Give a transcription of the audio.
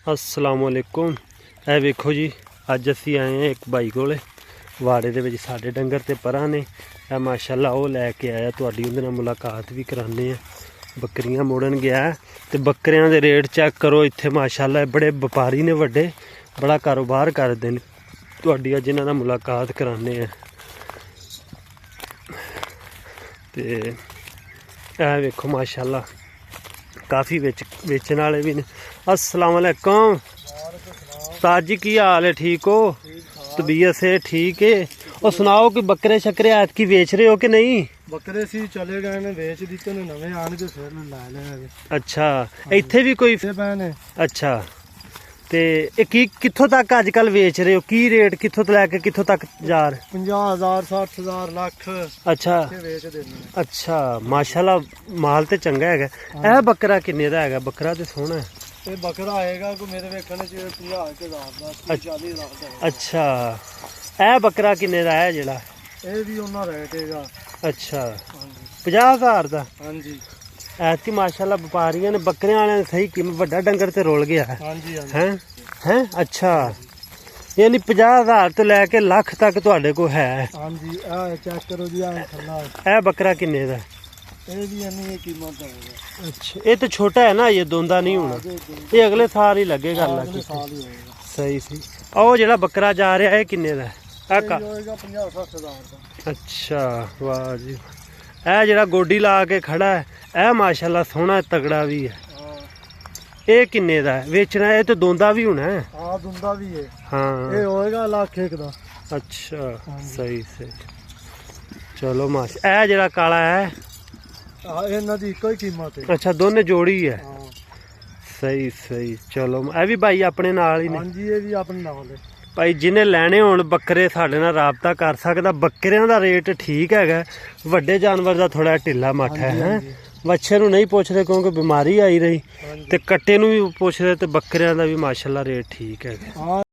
अस्सलामुअलैकुम। ਇਹ ਵੇਖੋ ਜੀ, ਅੱਜ ਅਸੀਂ ਆਏ ਹਾਂ ਇੱਕ ਭਾਈ ਕੋਲੇ ਵਾੜੇ ਦੇ ਵਿੱਚ। ਸਾਡੇ ਡੰਗਰ ਤੇ ਪਰਾਂ ਨੇ, ਇਹ ਮਾਸ਼ਾਅੱਲਾ ਉਹ ਲੈ ਕੇ ਆਇਆ। ਤੁਹਾਡੀ ਉਹਦੇ ਨਾਲ ਮੁਲਾਕਾਤ ਵੀ ਕਰਾਉਂਦੇ ਆ। ਬੱਕਰੀਆਂ ਮੋੜਨ ਗਿਆ ਤੇ ਬੱਕਰਿਆਂ ਦੇ ਰੇਟ ਚੈੱਕ ਕਰੋ ਇੱਥੇ ਮਾਸ਼ਾਅੱਲਾ। ਬੜੇ ਵਪਾਰੀ ਨੇ, ਵੱਡੇ, ਬੜਾ ਕਾਰੋਬਾਰ ਕਰਦੇ ਨੇ। ਤੁਹਾਡੀ ਅੱਜ ਇਹਨਾਂ ਨਾਲ ਮੁਲਾਕਾਤ ਕਰਾਉਂਦੇ ਆ। ਤੇ ਇਹ ਵੇਖੋ ਮਾਸ਼ਾਅੱਲਾ, काफ़ी बेचने वाले भी ने। अस्सलाम वालेकुम उस्ताद जी, की हाल है? ठीक हो? तबीयत से ठीक है? और सुनाओ कि बकरे शक्रे आज की बेच रहे हो कि नहीं? बकरे सी चले गए ने, बेच दिते ने, नवे आन के फिर ला ले। अच्छा, इत्थे भी कोई? अच्छा, ते कित्थों तक अजकल बेच रहे हो? की रेट कित्थों तो लैके कित्थों तक जा रहे? 50,000 60,000 लाख। अच्छा बेच देने। अच्छा, माशाल्लाह माल ते चंगा है। यह बकरा किन्ने दा है? बकरा तो सोहना है। ये बकरा आएगा को मेरे वेखने च 50,000 दा, 40,000 दा। अच्छा, यह बकरा किन्ने दा है जेड़ा? ये भी उन्ना रेट हैगा। अच्छा, 50,000 दा। हां जी, ऐतकी माशाल्लाह व्यापारियों ने बकरियां वाले ने सही कीमत, बड़ा डंगर ते रोल गया है। हां जी हैं हैं। अच्छा, यानी 50,000 तो लैके लाख तक तुहाडे को है? हां जी, आ चेक करो जी, आ थल्ला। ए बकरा किन्ने दा? ये भी इन्नी कीमत दा है। अच्छा, ये तो छोटा है ना, ये दोंदा नहीं होना, ये अगले साल ही लगेगा। अगले साल ही होएगा। सही सी। ओ जेड़ा बकरा जा रहा है किन्ने दा? ये होएगा 50-60,000 दा। अच्छा, वाह जी। ए जेड़ा गोडी ला के खड़ा है, ए माशाल्लाह सोहना तगड़ा भी है। ये किन्ने दा है? बेचना है? ये तो दोंदा भी होना है। हां, दोंदा भी है। हाँ, ये होएगा लाख एक दा। अच्छा, सही सही। चलो माशा। ए जेड़ा काला है, हां, इन्हां दी इक्को ही कीमत है। अच्छा, दोनों जोड़ी है। हां, सही सही। चलो, ए भी भाई अपने नाल ही ने? हां जी, ये भी अपने नाल है। भाई जिन्हें लैने होण बकरे साडे नाल राबता कर सकदा। बकरियां दा रेट ठीक है, वड्डे जानवर दा थोड़ा ढिला मट्ठा है। बच्चे नूं नहीं पुछदे क्योंकि बीमारी आई रही, ते कट्टे नूं भी पुछदे, ते बकरियां दा भी माशाल्लाह रेट ठीक है।